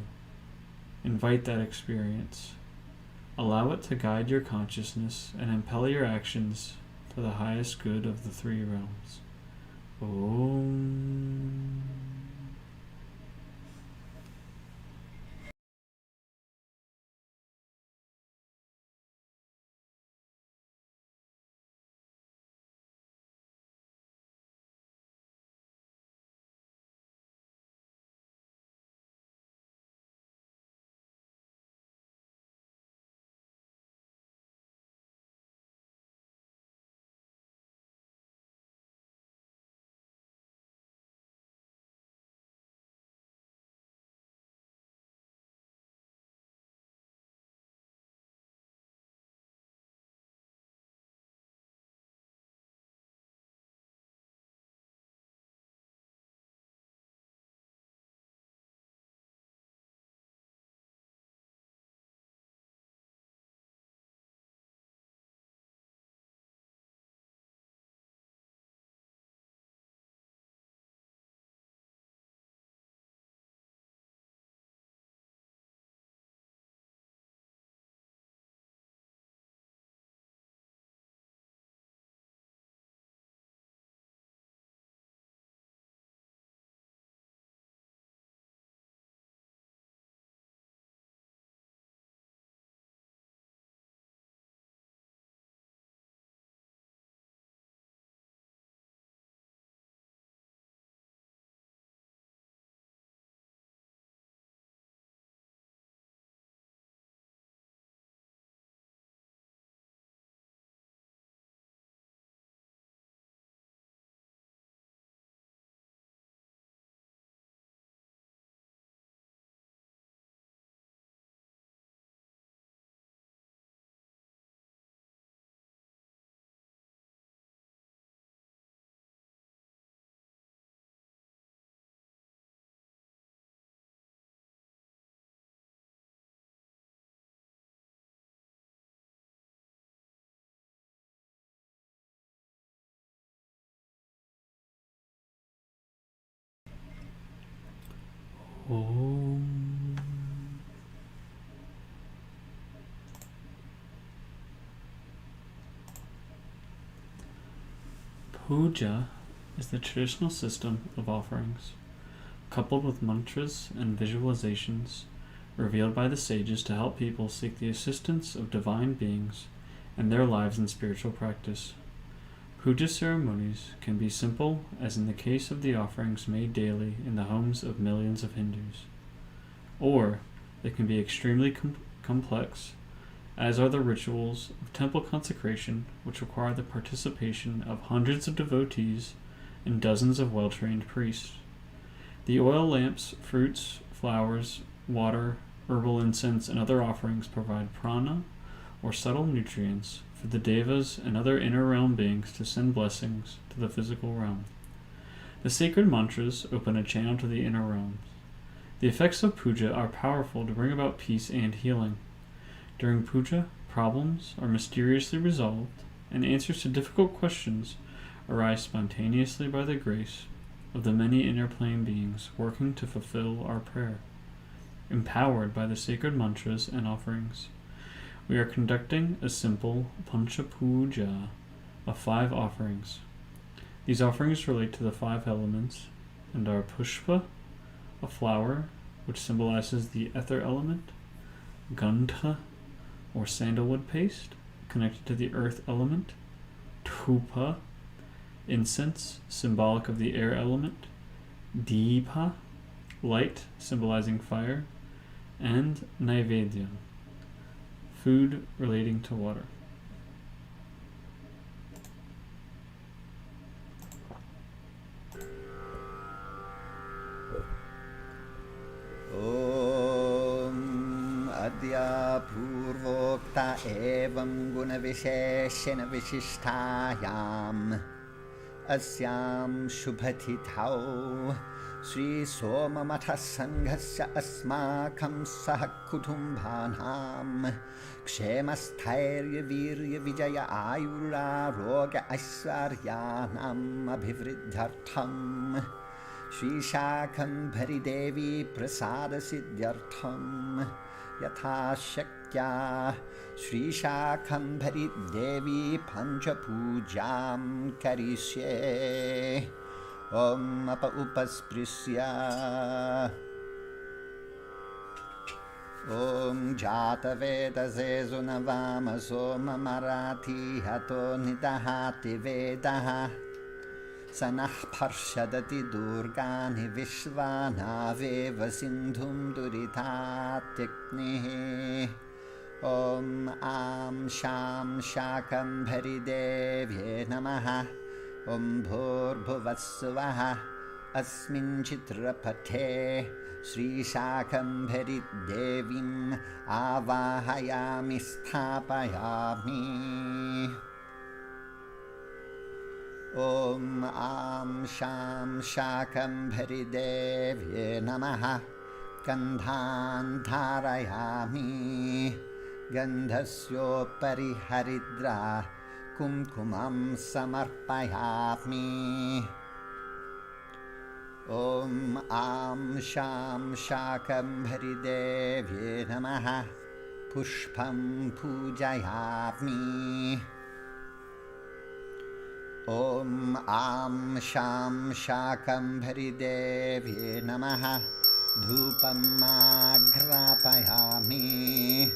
Invite that experience. Allow it to guide your consciousness and impel your actions to the highest good of the three realms. Om. Om. Puja is the traditional system of offerings, coupled with mantras and visualizations revealed by the sages to help people seek the assistance of divine beings in their lives and spiritual practice. Puja ceremonies can be simple, as in the case of the offerings made daily in the homes of millions of Hindus, or they can be extremely complex, as are the rituals of temple consecration, which require the participation of hundreds of devotees and dozens of well-trained priests. The oil lamps, fruits, flowers, water, herbal incense, and other offerings provide prana, or subtle nutrients, for the devas and other inner realm beings to send blessings to the physical realm. The sacred mantras open a channel to the inner realms. The effects of puja are powerful to bring about peace and healing. During puja, problems are mysteriously resolved, and answers to difficult questions arise spontaneously by the grace of the many inner plane beings working to fulfill our prayer. Empowered by the sacred mantras and offerings, we are conducting a simple Pancha Puja of 5 offerings. These offerings relate to the 5 elements and are Pushpa, a flower which symbolizes the ether element, Gandha, or sandalwood paste, connected to the earth element, Thupa, Incense, symbolic of the air element. Deepa, light, symbolizing fire. And Naivedya, food relating to water. Adya purvokta evam guna visheshena vishishtayam asyam shubhatithau Shri Soma Matha Sanghasya asmakam sah kutumbhanam Kshemasthirya virya vijaya ayura roga aishwaryanam abhivriddhartham Shri Shakambhari Devi prasada siddhyartham Yatha Shakya Shri Shakambhari Devi Pancha Pujam Karisye Om Apa Upasprisya Om Jata Veda Zezunavama Soma Marathi Hato Nidahati Vedaha Sanah Parshadati Durgani Vishvana Veva Sindhum Duritatyaknihi Om Am Sham Shakambhari Devye Namaha Om Bhurbhuvasvaha Asmin Chitrapathe Shri Shakambhari Devim Avahayami Sthapayami Om Am Sham Shakambhari Devye Namaha Gandhan Dharayami Gandhasyopari Haridra Kumkumam Samarpayami Om Am Sham Shakambhari Devye Namaha Pushpam Pujayami Om Am Sham Shakambhari Devye Namaha Dhupam Agrapayami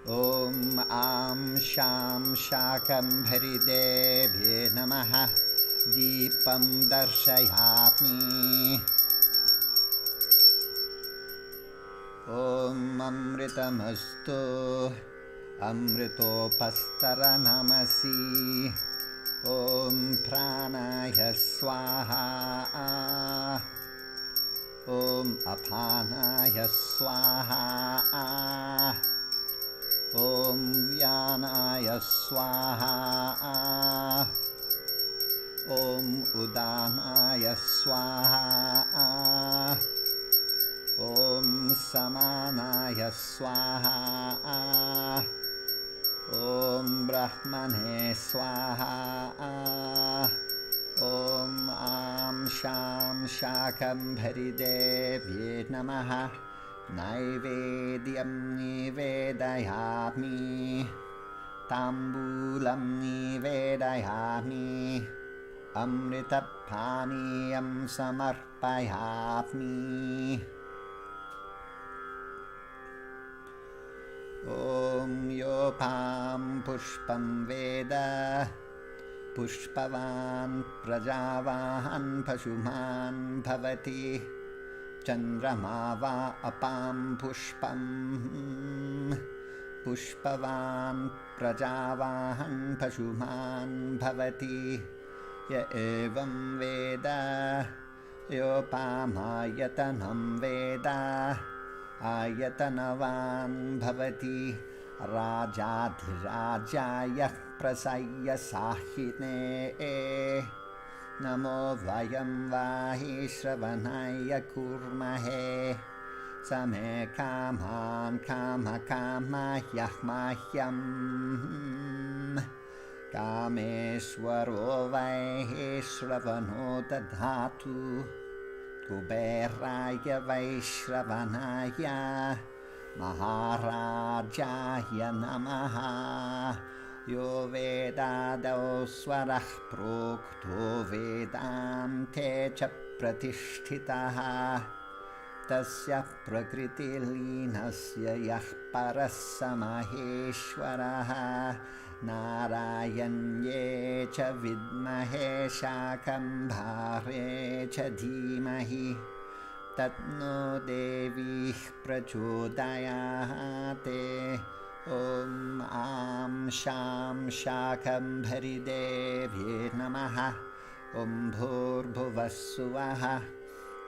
Om Am Sham Shakambhari Devye Namaha Deepam Darshayami Om Amritamastu Amritopastaranamasi Om Pranaya Swaha Om Apanaya Swaha Om Vyanaya Swaha Om Udanaya Swaha Om Samanaya Swaha Om Brahmane Swaha Om Am Sham Shakambhari Devye Namaha Naivedyam Nivedayami Tambulam Nivedayami Amritapaniyam Samarpayami Om Yopam Pushpam Veda Pushpavan Prajavahan Pashuman Bhavati Chandramava Apam Pushpam Pushpavan Prajavahan Pashuman Bhavati Ya Evam Veda Yopamayatanam Veda Ayatanavan Bhavati Rajadhirajaya Prasaya Sahine Namo Vayam Vahi Shravanaya Kurmahe Same Kaman Kama Kama Yahmahyam Kameshwaro Vaihe Shravano Dadhatu Kuberaya Vaishravanaya Maharajaya Namaha Yo Vedado Swarah Prokto Vedante Cha Pratishtitaha Tasya Prakriti Linasya Yah Parasamaheshwaraha नारायण्ये च विद्महे शाकम्भरे च धीमहि तन्नो देवी प्रचोदयाते। ॐ आं शां शाकम्भरी देव्ये नमः। ॐ भूर्भुवः सुवः।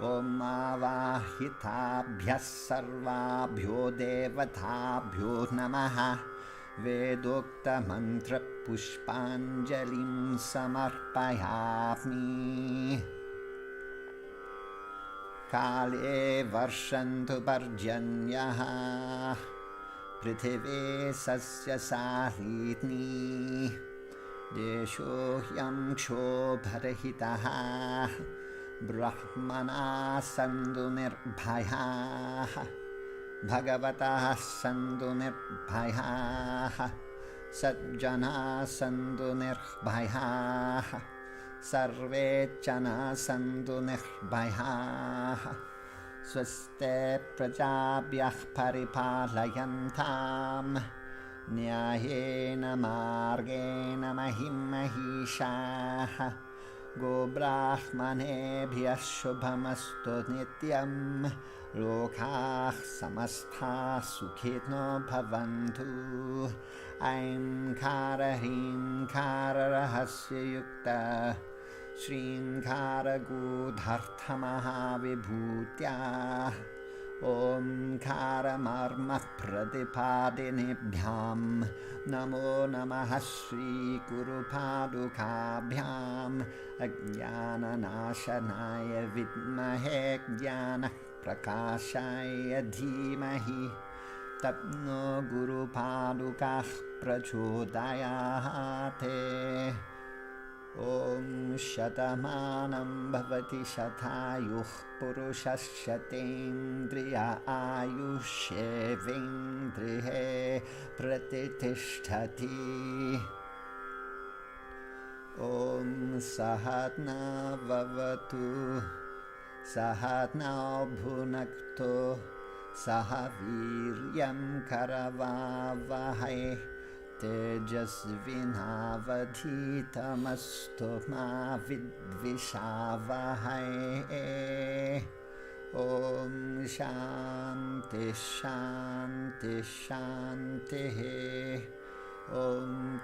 ॐ आवाहिताभ्यः सर्वाभ्यो देवताभ्यो नमः। वेदोक्तमन्त्रपुष्पाञ्जलिं समर्पयामि। काले वर्षन्तु पर्जन्यः पृथिवी सस्यशालिनी देशोऽयं क्षोभरहितः ब्रह्मणा सन्तु निर्भयाः भगवतः सन्तु निर्भयाः सज्जनाः सन्तु निर्भयाः सर्वे जनाः सन्तु निर्भयाः। स्वस्ति प्रजाभ्यः परिपालयन्तां न्यायेन मार्गेण महिषाः। गोब्राह्मणेभ्यः शुभमस्तु नित्यं लोकाः समस्ताः सुखिनो भवन्तु। ऐंकार ह्रींकार रहस्ययुक्त श्रींकारगूढर्थमहाविभूत्या ओंकारमर्मप्रतिपादिनेभ्यां नमो नमः। श्रीगुरुपादुकाभ्याम् अज्ञाननाशनाय विद्महे ज्ञानप्रकाशाय धीमहि तन्नो गुरुपादुकाः प्रचोदयाते। ॐ शतमानं भवति शतायुः पुरुषः शतेन्द्रिय आयुष्येवेन्द्रिये प्रतिष्ठति। ॐ सहना भवतु सहनौ भुनक्तु सह वीर्यं करवावहै तेजस्विनावधीतमस्तु मा विद्विषावहै। ॐ शान्ति शान्ति शान्तिः। ॐ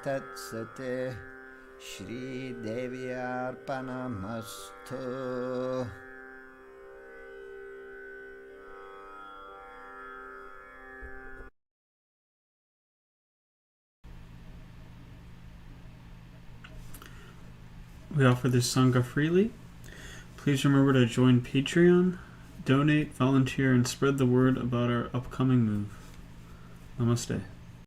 तत्सत्। Sridevi अर्पणमस्तु। We offer this Sangha freely. Please remember to join Patreon, donate, volunteer, and spread the word about our upcoming move. Namaste.